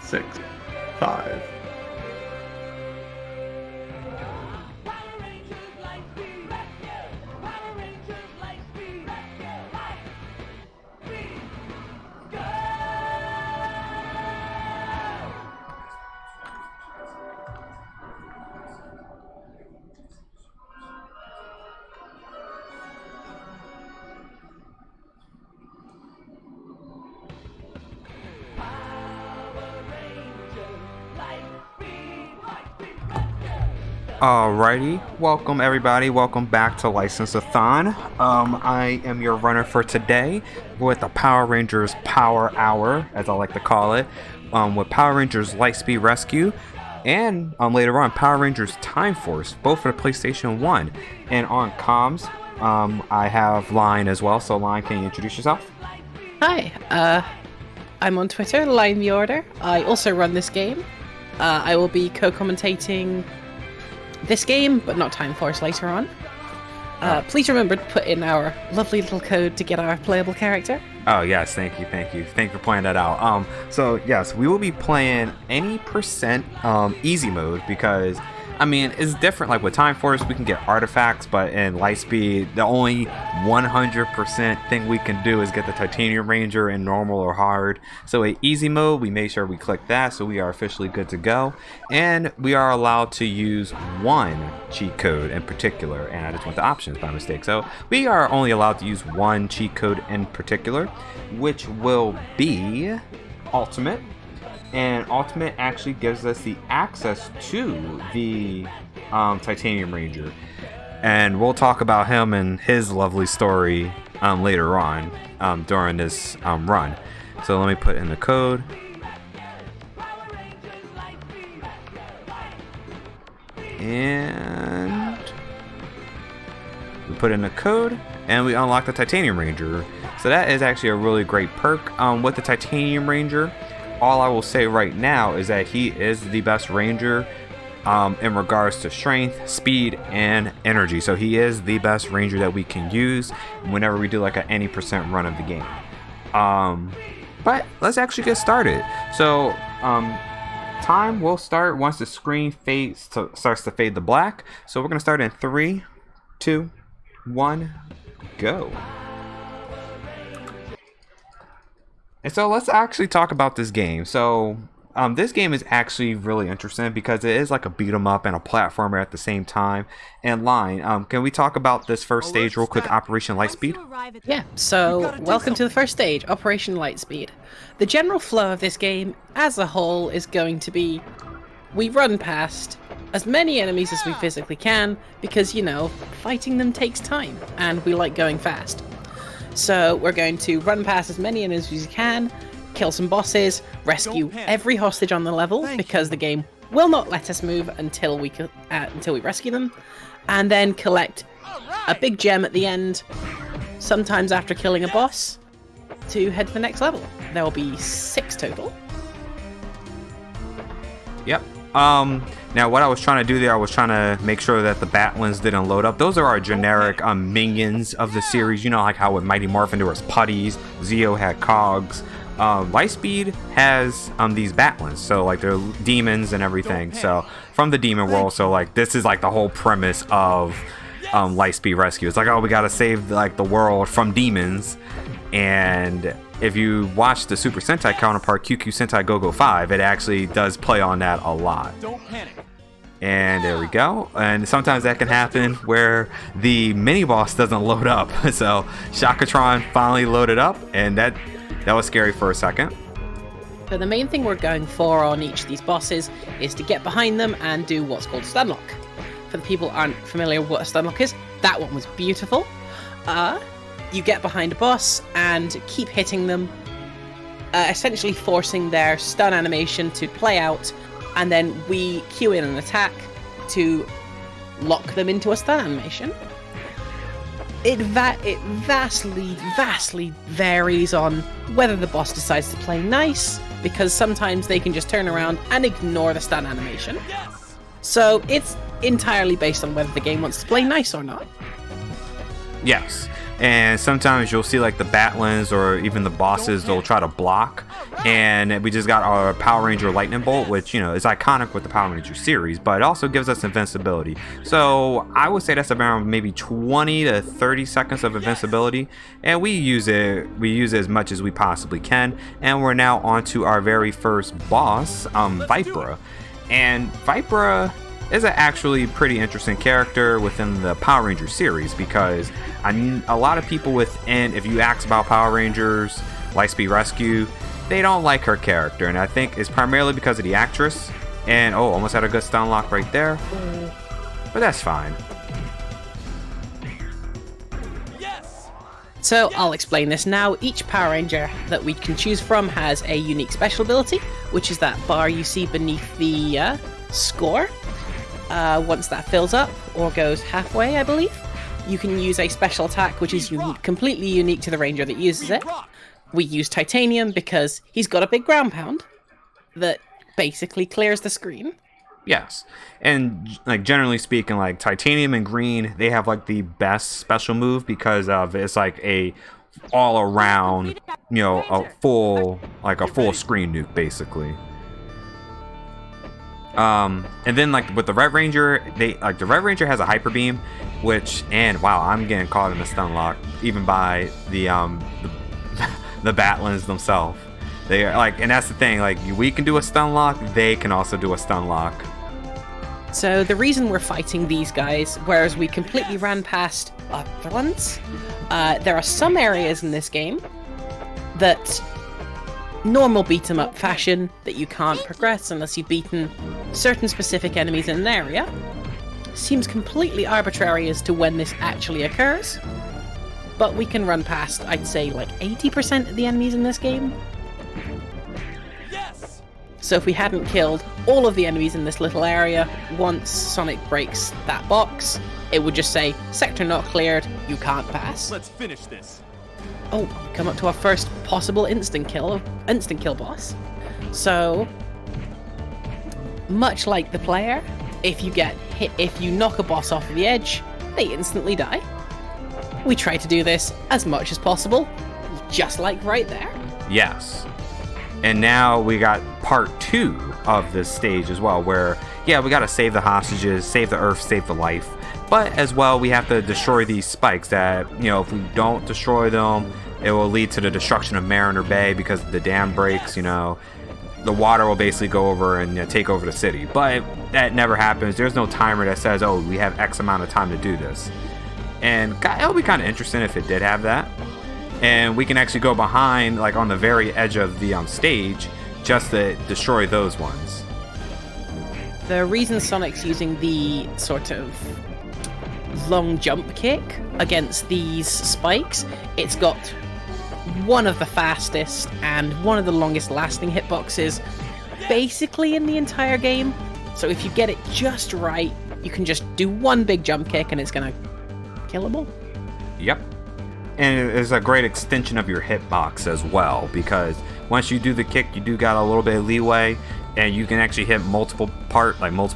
Six, five. Alrighty, welcome everybody, welcome back to License-a-thon. I am your runner for today with the Power Rangers Power Hour, as I like to call it, with Power Rangers Lightspeed Rescue, and later on Power Rangers Time Force, both for the PlayStation 1. And on comms, I have Line as well, so Line, can you introduce yourself? Hi, I'm on Twitter, Line the Order. I also run this game. I will be co-commentating this game, but not Time Force later on. Please remember to put in our lovely little code to get our playable character. Oh yes, thank you. Thank you for pointing that out. So yes, we will be playing any percent easy mode because I mean it's different. Like with Time Force, we can get artifacts, but in Lightspeed, the only 100% thing we can do is get the Titanium Ranger in normal or hard. So in easy mode, we make sure we click that, so we are officially good to go, and we are allowed to use one cheat code in particular. And I just went to options by mistake, so we are only allowed to use one cheat code in particular, which will be Ultimate. And Ultimate actually gives us the access to the Titanium Ranger, and we'll talk about him and his lovely story later on during this run. So let me put in the code. And we put in the code and we unlock the Titanium Ranger. So that is actually a really great perk with the Titanium Ranger. All I will say right now is that he is the best ranger in regards to strength, speed, and energy. So he is the best ranger that we can use whenever we do like an any percent run of the game. But let's actually get started. So time will start once the screen starts to fade to black. So we're gonna start in 3, 2, 1, go. And so let's actually talk about this game. So this game is actually really interesting because it is like a beat 'em up and a platformer at the same time. And Line, can we talk about this first stage real quick, Operation Lightspeed? Yeah, so welcome to the first stage, Operation Lightspeed. The general flow of this game as a whole is going to be we run past as many enemies as we physically can because, you know, fighting them takes time and we like going fast. So we're going to run past as many enemies as we can, kill some bosses, rescue every hostage on the level because the game will not let us move until we rescue them, and then collect a big gem at the end, sometimes after killing a boss, to head to the next level. There will be 6 total. Yep. Now what I was trying to do there, I was trying to make sure that the Batlins didn't load up. Those are our generic minions of the series. You know, like how with Mighty Morphin there was putties, Zeo had cogs. Lightspeed has these Batlins, so like they're demons and everything. So from the demon world, so like this is like the whole premise of Lightspeed Rescue. It's like, oh, we gotta save like the world from demons. And if you watch the Super Sentai counterpart QQ Sentai Go-Go 5, it actually does play on that a lot. Don't panic. And there we go. And sometimes that can happen where the mini boss doesn't load up. So Shakatron finally loaded up, and that was scary for a second. So the main thing we're going for on each of these bosses is to get behind them and do what's called stunlock. For the people who aren't familiar with what a stunlock is, that one was beautiful. You get behind a boss and keep hitting them, essentially forcing their stun animation to play out, and then we cue in an attack to lock them into a stun animation. It vastly varies on whether the boss decides to play nice, because sometimes they can just turn around and ignore the stun animation. So it's entirely based on whether the game wants to play nice or not. Yes. And sometimes you'll see like the Batlins or even the bosses, they'll try to block. And we just got our Power Ranger Lightning Bolt, which, you know, is iconic with the Power Ranger series, but it also gives us invincibility. So I would say that's around maybe 20 to 30 seconds of invincibility. And we use it as much as we possibly can. And we're now on to our very first boss, Vipera. And Vipera is an actually pretty interesting character within the Power Ranger series, because a lot of people within, if you ask about Power Rangers, Lightspeed Rescue, they don't like her character, and I think it's primarily because of the actress. And oh, almost had a good stun lock right there, but that's fine. So I'll explain this now. Each Power Ranger that we can choose from has a unique special ability, which is that bar you see beneath the score. Once that fills up, or goes halfway, I believe, you can use a special attack which is completely unique to the Ranger that uses it. We use Titanium because he's got a big ground pound that basically clears the screen. Yes, and like generally speaking, like Titanium and Green, they have like the best special move because of it's like a all around, you know, a full screen nuke basically. And then like with the Red Ranger, the Red Ranger has a hyper beam, which, and wow, I'm getting caught in a stun lock even by the Batlins themselves. They are like, and that's the thing, like we can do a stun lock, they can also do a stun lock. So the reason we're fighting these guys, whereas we completely ran past other ones, there are some areas in this game that normal beat 'em up fashion that you can't progress unless you've beaten certain specific enemies in an area. Seems completely arbitrary as to when this actually occurs, but we can run past, I'd say, like 80% of the enemies in this game. Yes! So if we hadn't killed all of the enemies in this little area, once Sonic breaks that box, it would just say, sector not cleared, you can't pass. Let's finish this. Oh, come up to our first possible instant kill boss. So, much like the player, if you knock a boss off the edge, they instantly die. We try to do this as much as possible, just like right there. Yes. And now we got part 2 of this stage as well, where, yeah, we gotta save the hostages, save the Earth, save the life. But as well, we have to destroy these spikes that, you know, if we don't destroy them, it will lead to the destruction of Mariner Bay because the dam breaks, you know. The water will basically go over and, you know, take over the city. But that never happens. There's no timer that says, oh, we have X amount of time to do this. And it'll be kind of interesting if it did have that. And we can actually go behind, like on the very edge of the stage, just to destroy those ones. The reason Sonic's using the sort of long jump kick against these spikes, it's got one of the fastest and one of the longest lasting hitboxes basically in the entire game. So if you get it just right, you can just do one big jump kick and it's gonna killable. Yep. And it's a great extension of your hitbox as well, because once you do the kick, you do got a little bit of leeway, and you can actually hit multiple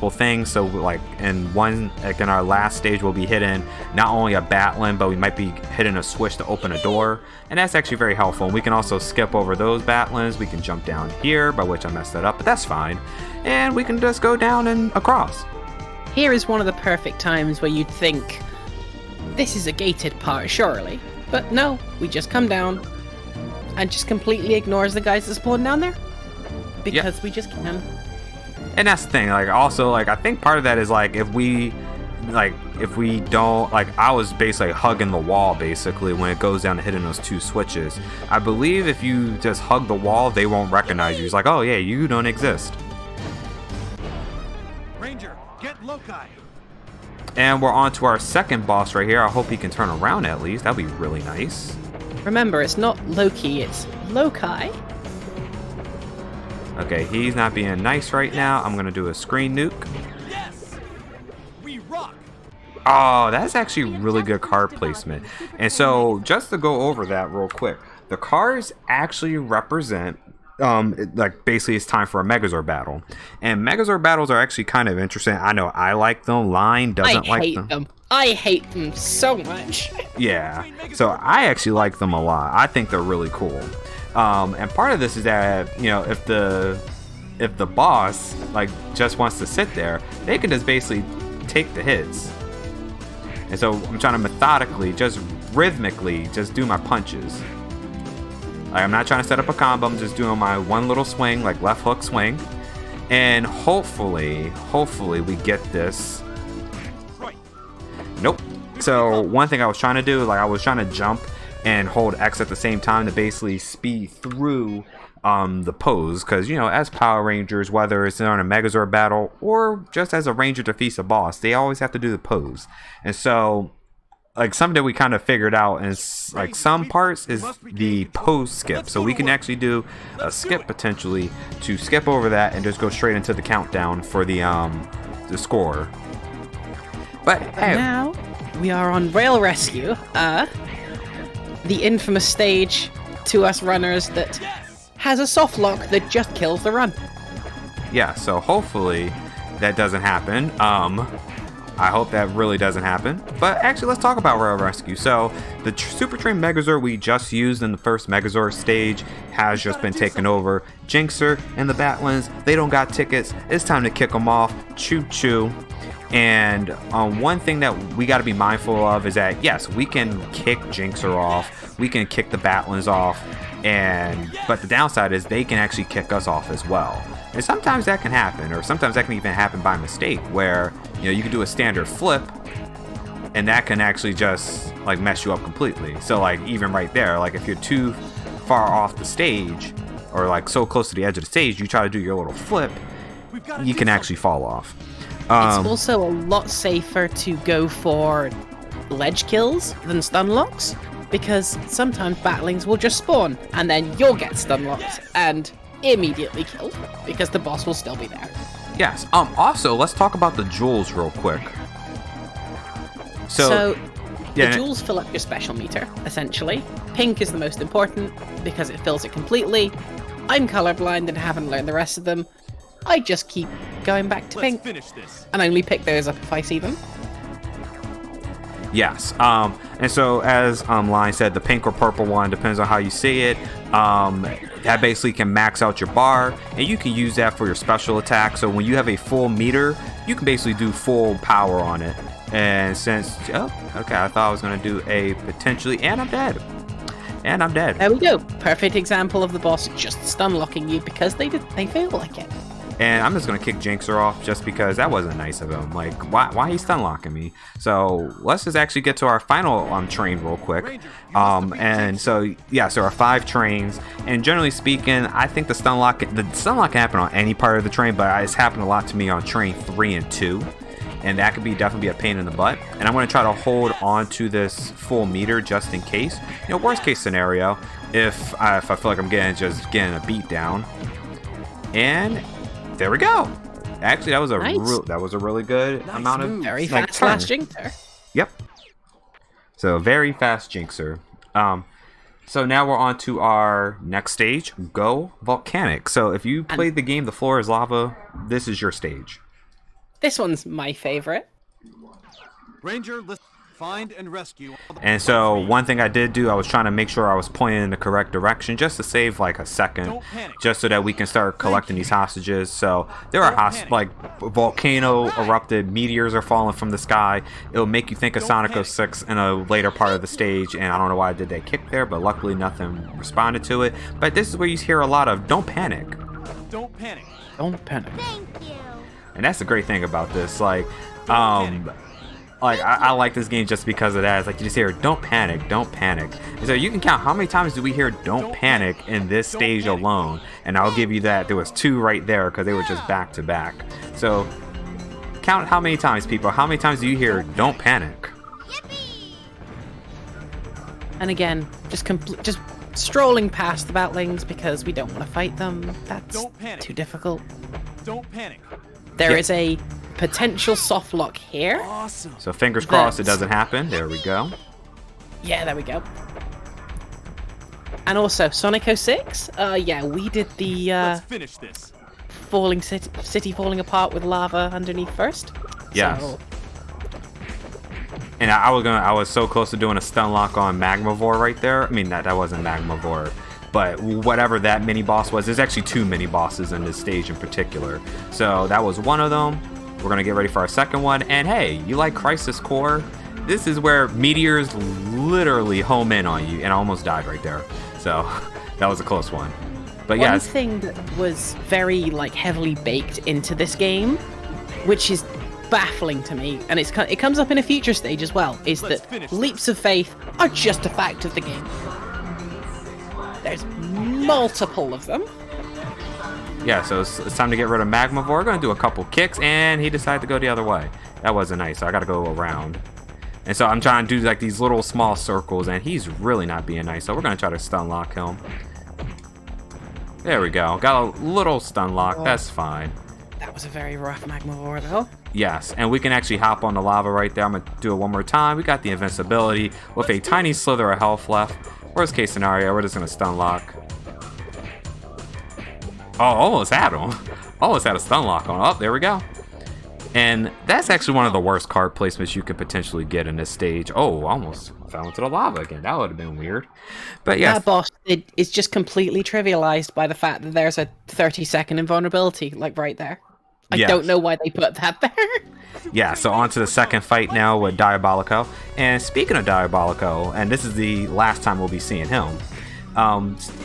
things. So like in our last stage, we'll be hitting not only a Batlin, but we might be hitting a switch to open a door, and that's actually very helpful. And we can also skip over those Batlins. We can jump down here, by which I messed that up, but that's fine. And we can just go down and across. Here is one of the perfect times where you'd think, this is a gated part, surely. But no, we just come down and just completely ignores the guys that spawn down there. Because we just can. And that's the thing, like also, like I think part of that is like if we don't, like I was basically hugging the wall basically when it goes down to hitting those 2 switches. I believe if you just hug the wall, they won't recognize you. It's like, oh yeah, you don't exist. Ranger, get loci. And we're on to our second boss right here. I hope he can turn around at least. That'd be really nice. Remember, it's not Loki, it's Loci. Okay, he's not being nice right now. I'm gonna do a screen nuke. Yes! We rock! Oh, that's actually really good card placement. And so, just to go over that real quick, the cards actually represent like basically it's time for a Megazord battle, and Megazord battles are actually kind of interesting. I know I like them. Line doesn't like them. I hate them so much. Yeah, so I actually like them a lot. I think they're really cool. And part of this is that, you know, if the boss like just wants to sit there, they can just basically take the hits. And so I'm trying to methodically, just rhythmically, just do my punches. Like, I'm not trying to set up a combo. I'm just doing my one little swing, like left hook swing, and hopefully we get this. Nope. So one thing I was trying to do, like I was trying to jump and hold X at the same time to basically speed through the pose, because, you know, as Power Rangers, whether it's on a Megazord battle or just as a Ranger defeats a boss, they always have to do the pose. And so, like, something that we kind of figured out is, like, some parts is the pose skip. So we can actually do a skip potentially to skip over that and just go straight into the countdown for the score. But hey, now we are on Rail Rescue, the infamous stage to us runners that has a soft lock that just kills the run. Yeah, so hopefully that doesn't happen. I hope that really doesn't happen. But actually, let's talk about Rail Rescue. So the Super Train Megazord we just used in the first Megazord stage has just been taken over. Jinxer and the Batlins, they don't got tickets. It's time to kick them off. Choo choo. And one thing that we got to be mindful of is that, yes, we can kick Jinxer off, we can kick the Batlins off, but the downside is they can actually kick us off as well. And sometimes that can happen, or sometimes that can even happen by mistake, where, you know, you can do a standard flip, and that can actually just like mess you up completely. So like even right there, like if you're too far off the stage, or like so close to the edge of the stage, you try to do your little flip, you can actually fall off. It's also a lot safer to go for ledge kills than stun locks, because sometimes Batlings will just spawn and then you'll get stun locked and immediately killed because the boss will still be there. Yes. Also, let's talk about the jewels real quick. So the jewels fill up your special meter, essentially. Pink is the most important because it fills it completely. I'm colorblind and haven't learned the rest of them. I just keep going back to pink and only pick those up if I see them. Yes. And so as Line said, the pink or purple one depends on how you see it. That basically can max out your bar, and you can use that for your special attack. So when you have a full meter, you can basically do full power on it. And since I thought I was gonna do a potentially, and I'm dead. There we go. Perfect example of the boss just stun locking you because they feel like it. And I'm just going to kick Jinxer off just because that wasn't nice of him. Like, why he stun locking me? So let's just actually get to our final train real quick. And so, yeah, so our 5 trains. And generally speaking, I think the stun lock can happen on any part of the train, but it's happened a lot to me on train 3 and 2. And that could definitely be a pain in the butt. And I'm going to try to hold on to this full meter just in case. You know, worst case scenario, if I feel like I'm getting a beat down. And there we go. Actually, that was a really good amount of very fast last Jinxer. Yep. So very fast Jinxer. So now we're on to our next stage, Go Volcanic. So if you played the game The Floor is Lava, this is your stage. This one's my favorite. Ranger, find and rescue. And so one thing I did do, I was trying to make sure I was pointing in the correct direction just to save like a second, just so that we can start collecting these hostages. So there are like volcano erupted meteors are falling from the sky. It'll make you think of Sonic 06 in a later part of the stage, and I don't know why I did that kick there, but luckily nothing responded to it. But this is where you hear a lot of "Don't panic." Don't panic. Don't panic. Thank you. And that's the great thing about this. Like, I like this game just because of that. It's like you just hear "Don't panic, don't panic." And so you can count how many times do we hear "Don't panic" in this stage alone, and I'll give you that there was 2 right there because they were just back to back. So count how many times, people. How many times do you hear "Don't panic"? And again, just strolling past the Batlings because we don't want to fight them. That's too difficult. Don't panic. There is a potential soft lock here. Awesome. So fingers crossed it doesn't happen. There we go. Yeah, there we go. And also, Sonic 06? Yeah, we did the Let's finish this. falling city falling apart with lava underneath first. Yes. So, And I was so close to doing a stun lock on Magmavore right there. I mean, that wasn't Magmavore, but whatever that mini boss was, there's actually 2 mini bosses in this stage in particular. So that was one of them. We're gonna get ready for our second one. And hey, you like Crisis Core? This is where meteors literally home in on you, and I almost died right there. So that was a close one. But one yes, thing that was very like heavily baked into this game, which is baffling to me, and it comes up in a future stage as well, is that leaps of faith are just a fact of the game. There's multiple of them. yeah, so it's time to get rid of Magmavore. We're gonna do a couple kicks, and he decided to go the other way. That wasn't nice, so I gotta go around. And so I'm trying to do like these little small circles, and he's really not being nice, so we're gonna try to stun lock him. There we go, got a little stun lock, that's fine. That was a very rough Magmavore though. Yes, and we can actually hop on the lava right there. I'm gonna do it one more time. We got the invincibility with a tiny slither of health left. Worst case scenario, we're just gonna stun lock. Oh, almost had him. Almost had a stun lock on. Oh, there we go. And that's actually one of the worst card placements you could potentially get in this stage. Oh, almost fell into the lava again. That would have been weird. But yeah, That boss is just completely trivialized by the fact that there's a 30-second invulnerability, like right there. I Yes. don't know why they put that there. yeah, so on to the second fight now with Diabolico. And speaking of Diabolico, and this is the last time we'll be seeing him,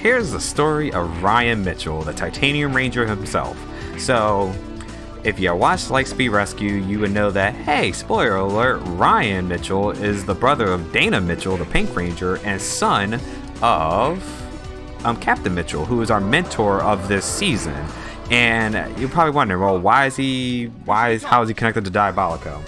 here's the story of Ryan Mitchell, the Titanium Ranger himself. So if you watched Lightspeed Rescue, you would know that, hey, spoiler alert, Ryan Mitchell is the brother of Dana Mitchell, the Pink Ranger, and son of Captain Mitchell, who is our mentor of this season. And you're probably wondering, well, how is he connected to Diabolico?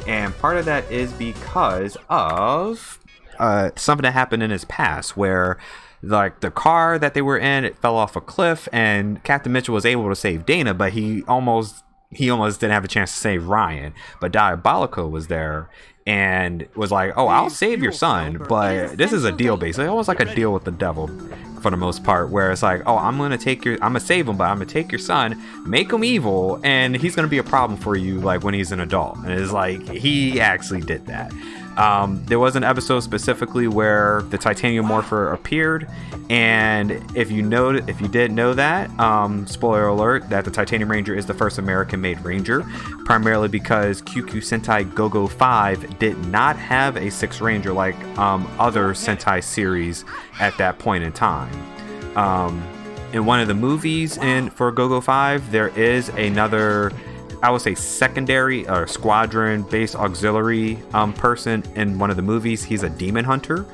And part of that is because of something that happened in his past, where like the car that they were in, it fell off a cliff, and Captain Mitchell was able to save Dana, but he almost didn't have a chance to save Ryan. But Diabolico was there and was like, oh, I'll save your son, but this is a deal basically, almost like a deal with the devil for the most part, where it's like, oh, I'm gonna save him, but I'm gonna take your son, make him evil, and he's gonna be a problem for you like when he's an adult. And it's like he actually did that. There was an episode specifically where the Titanium Morpher appeared, and if you did know that, spoiler alert, that the Titanium Ranger is the first American-made Ranger, primarily because QQ Sentai Go-Go 5 did not have a 6th Ranger like other Sentai series at that point in time. In one of the movies for Go-Go 5, there is another, I would say, secondary or squadron-based auxiliary person in one of the movies. He's a demon hunter,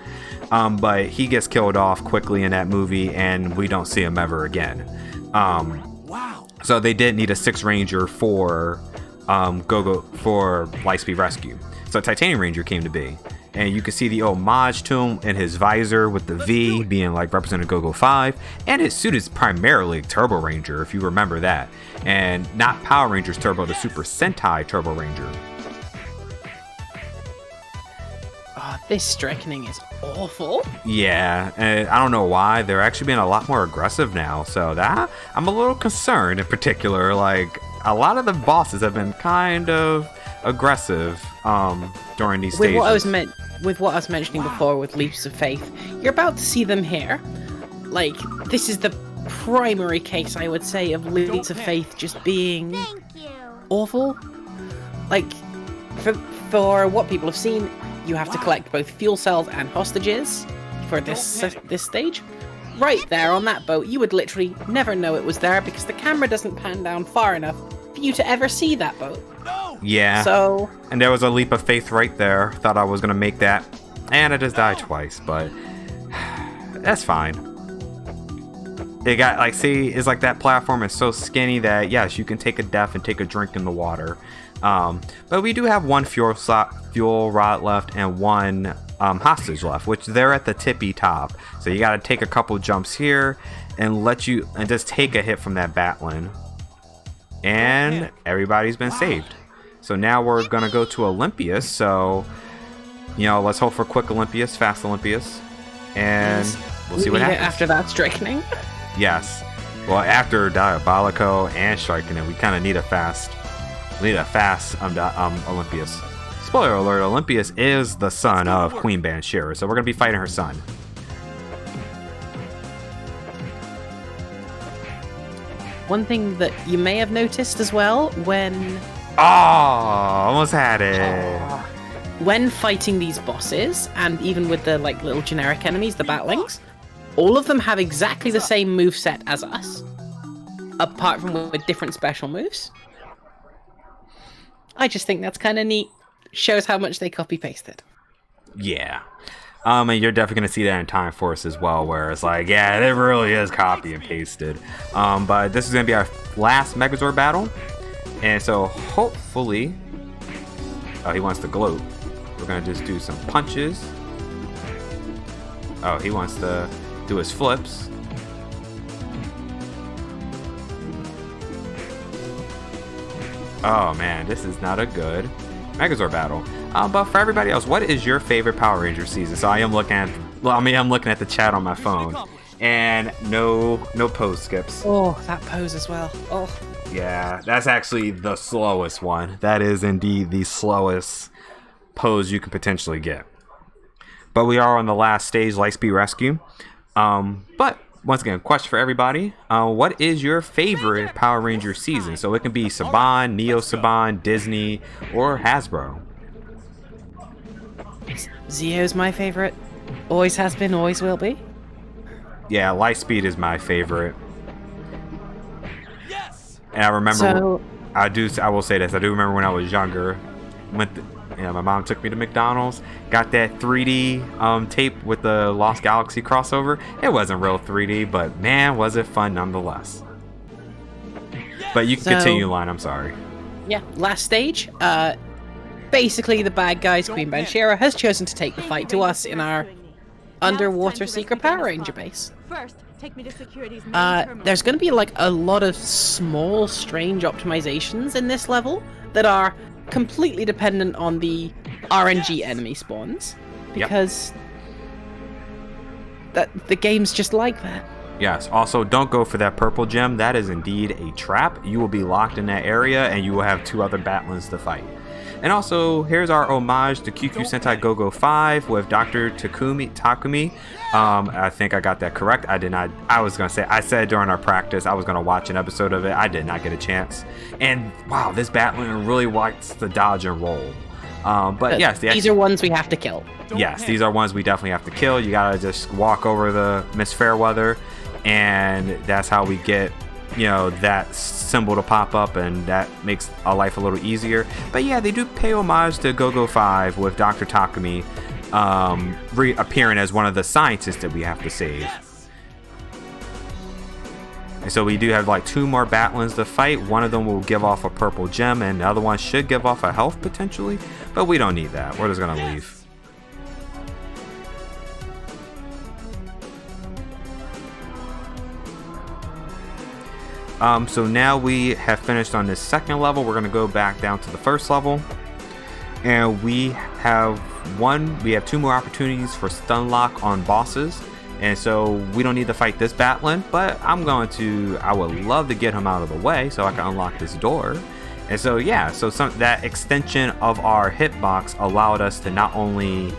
but he gets killed off quickly in that movie, and we don't see him ever again. Wow. So they did need a 6th Ranger for for Lightspeed Rescue. So Titanium Ranger came to be. And you can see the homage to him in his visor with the V being like represented Go-Go 5. And his suit is primarily Turbo Ranger, if you remember that. And not Power Rangers Turbo, the Super Sentai Turbo Ranger. Oh, this strengthening is awful. Yeah, and I don't know why. They're actually being a lot more aggressive now. So that I'm a little concerned in particular. Like, a lot of the bosses have been kind of aggressive during these stages. With what I was mentioning before with Leaps of Faith, you're about to see them here. Like, this is the primary case, I would say, of Leaps of Faith just being awful. Like, for what people have seen, you have to collect both fuel cells and hostages for this stage. Right there on that boat, you would literally never know it was there because the camera doesn't pan down far enough for you to ever see that boat. Yeah. So, and there was a leap of faith right there. Thought I was gonna make that, and I just died twice. But that's fine. It got like, see, it's like that platform is so skinny that yes, you can take a death and take a drink in the water. But we do have one fuel rod left and one hostage left, which they're at the tippy top. So you got to take a couple jumps here and just take a hit from that batlin. And everybody's been saved. So now we're gonna go to Olympia. So, let's hope for quick Olympias, fast Olympias. And we'll see what Need it happens. after that striking. Yes. Well, after Diabolico and striking it, we kind of need a fast. We need a fast Olympius. Spoiler alert: Olympius is the son of Queen Banshira, so we're gonna be fighting her son. One thing that you may have noticed as well when Almost had it. when fighting these bosses, and even with the like little generic enemies, the batlings, all of them have exactly the same moveset as us, apart from with different special moves. I just think that's kind of neat. Shows how much they copy pasted. Yeah. And you're definitely gonna see that in Time Force as well, where it's like, yeah, it really is copy and pasted. But this is gonna be our last Megazord battle, and so hopefully, oh, he wants to gloat. We're gonna just do some punches. Oh, he wants to do his flips. Oh man, this is not a good Megazord battle. But for everybody else, what is your favorite Power Ranger season? So I'm looking at the chat on my phone, and no pose skips. Oh, that pose as well. Oh, yeah, that's actually the slowest one. That is indeed the slowest pose you can potentially get. But we are on the last stage, Lightspeed Rescue. But once again, question for everybody: what is your favorite Power Ranger season? So it can be Saban, Neo Saban, Disney, or Hasbro. Zio's my favorite. Always has been, always will be. Yeah, Lightspeed is my favorite. Yes. And I remember, So- I will say this: I do remember when I was younger, my mom took me to McDonald's, got that 3D tape with the Lost Galaxy crossover. It wasn't real 3D, but man, was it fun nonetheless. But you can continue, line. I'm sorry. Yeah, last stage. Basically, the bad guys, Queen Banshira, has chosen to take the fight to us in our underwater secret Power Ranger base. First, take me to security's main terminal. There's going to be like a lot of small, strange optimizations in this level that are completely dependent on the RNG enemy spawns, because the game's just like that. Yes. Also, don't go for that purple gem. That is indeed a trap. You will be locked in that area, and you will have 2 other Batlins to fight. And also, here's our homage to QQ Sentai Go-Go 5 with Dr. Takumi. I think I got that correct. I did not. I said during our practice I was going to watch an episode of it. I did not get a chance. And wow, this Batlin really likes to dodge and roll. But yes, these are ones we have to kill. Yes, these are ones we definitely have to kill. You gotta just walk over the Miss Fairweather, and that's how we get, that symbol to pop up, and that makes our life a little easier. But yeah, they do pay homage to Go-Go 5 with Dr. Takumi reappearing as one of the scientists that we have to save. And so we do have like 2 more Batlins to fight. One of them will give off a purple gem, and the other one should give off a health potentially, but we don't need that. We're just gonna leave. So now we have finished on this second level. We're gonna go back down to the first level, and we have 2 more opportunities for stun lock on bosses. And so we don't need to fight this Batlin, but I would love to get him out of the way so I can unlock this door. And so yeah, that extension of our hitbox allowed us to not only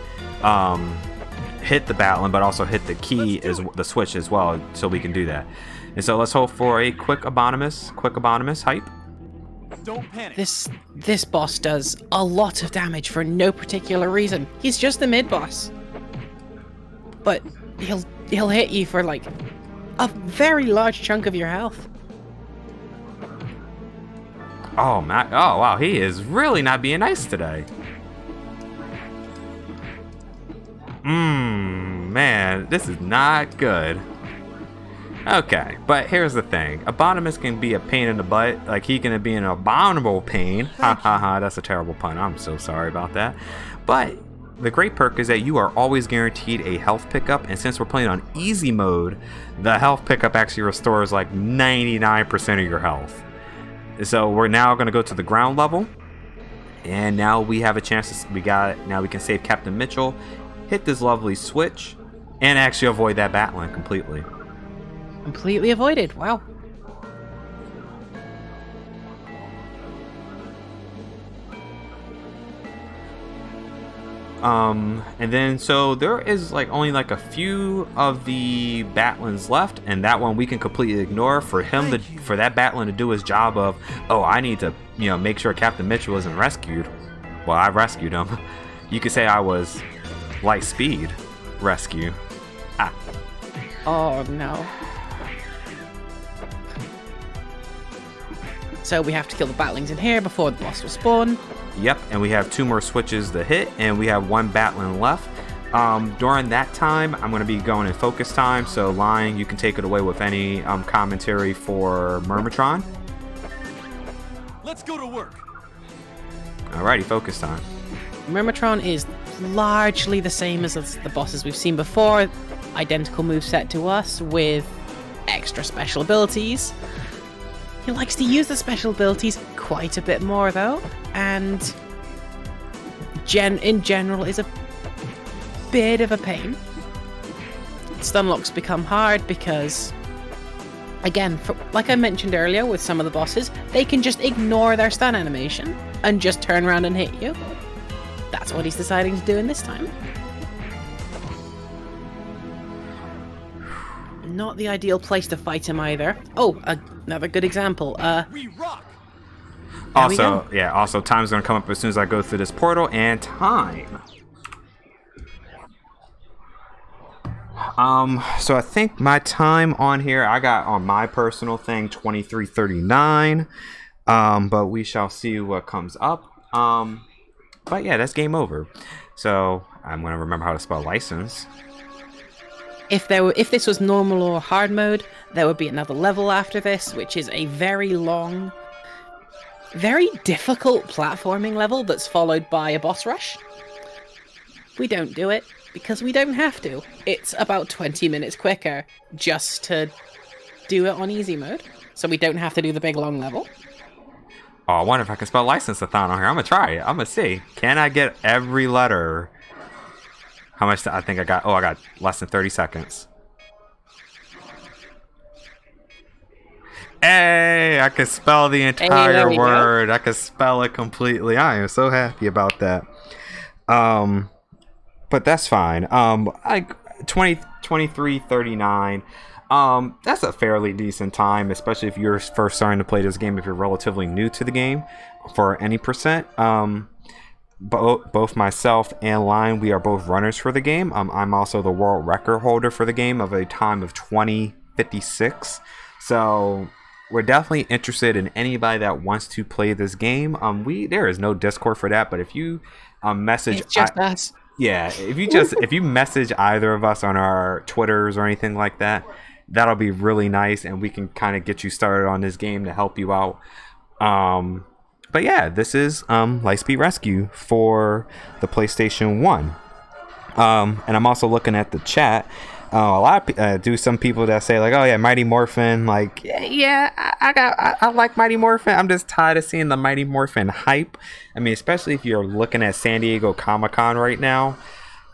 hit the Batlin, but also hit the key, the switch as well, so we can do that. And so let's hope for a quick Abominus hype. Don't panic. This boss does a lot of damage for no particular reason. He's just the mid boss, but he'll hit you for like a very large chunk of your health. Oh man! Oh wow, he is really not being nice today. Man, this is not good. Okay, but here's the thing. Abominus can be a pain in the butt. Like, he can be an abominable pain. Ha ha ha, that's a terrible pun. I'm so sorry about that. But the great perk is that you are always guaranteed a health pickup, and since we're playing on easy mode, the health pickup actually restores like 99% of your health. So we're now going to go to the ground level, and now we have a chance now we can save Captain Mitchell, hit this lovely switch, And actually avoid that battling completely. Completely avoided. Wow. And then so there is like only like a few of the Batlins left, and that one we can completely ignore. For that Batlin to do his job of, oh, I need to, make sure Captain Mitchell isn't rescued. Well, I rescued him. You could say I was Lightspeed rescue. Ah. Oh no. So we have to kill the Batlings in here before the boss will spawn. Yep, and we have 2 more switches to hit, and we have 1 Batlin left. During that time, I'm going to be going in focus time, so Lion, you can take it away with any commentary for Myrmitron. Let's go to work. Alrighty, focus time. Myrmitron is largely the same as the bosses we've seen before. Identical moveset to us with extra special abilities. He likes to use the special abilities quite a bit more though, and in general is a bit of a pain. Stun locks become hard because, again, like I mentioned earlier with some of the bosses, they can just ignore their stun animation and just turn around and hit you. That's what he's deciding to do in this time. Not the ideal place to fight him either. Oh, another good example. We rock. Also time's gonna come up as soon as I go through this portal, and time. So I think my time on here, I got on my personal thing 23:39. But we shall see what comes up. But yeah, that's game over. So I'm gonna remember how to spell license. If this was normal or hard mode, there would be another level after this, which is a very long, very difficult platforming level that's followed by a boss rush. We don't do it because we don't have to. It's about 20 minutes quicker just to do it on easy mode, so we don't have to do the big long level. Oh, I wonder if I can spell license-a-thon on here. I'm gonna try it. I'm gonna see. Can I get every letter? How much? I think I got. Oh, I got less than 30 seconds. Hey, I can spell the entire word. I can spell it completely. I am so happy about that. But that's fine. 23:39. That's a fairly decent time, especially if you're first starting to play this game. If you're relatively new to the game, for any percent. Both myself and Lion, we are both runners for the game. I'm also the world record holder for the game of a time of 20:56. So we're definitely interested in anybody that wants to play this game. There is no Discord for that, but if you message, it's just us. Yeah, if you message either of us on our Twitters or anything like that, that'll be really nice, and we can kind of get you started on this game to help you out. But yeah, this is Lightspeed Rescue for the PlayStation 1. And I'm also looking at the chat. A lot of some people that say like, oh yeah, Mighty Morphin. Like, yeah, I like Mighty Morphin. I'm just tired of seeing the Mighty Morphin hype. I mean, especially if you're looking at San Diego Comic-Con right now.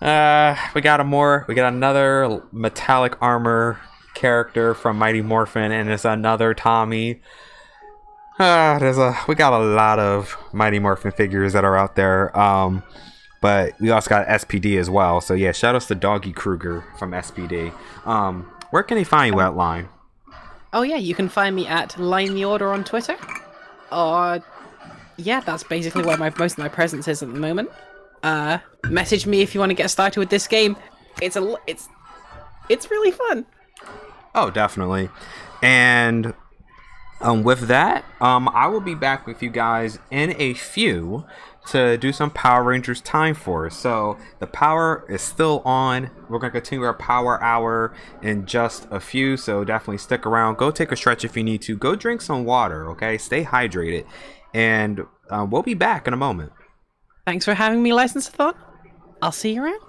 We got another metallic armor character from Mighty Morphin, and it's another Tommy. We got a lot of Mighty Morphin figures that are out there. But we also got SPD as well. So yeah, shout outs to Doggy Kruger from SPD. Where can they find you at, Line? Oh yeah, you can find me at Line the Order on Twitter. Yeah, that's basically where most of my presence is at the moment. Message me if you want to get started with this game. It's really fun. Oh, definitely. And with that, I will be back with you guys in a few to do some Power Rangers Time Force. So the power is still on. We're going to continue our power hour in just a few, so definitely stick around. Go take a stretch if you need to. Go drink some water, okay? Stay hydrated. And we'll be back in a moment. Thanks for having me, License-a-thon. I'll see you around.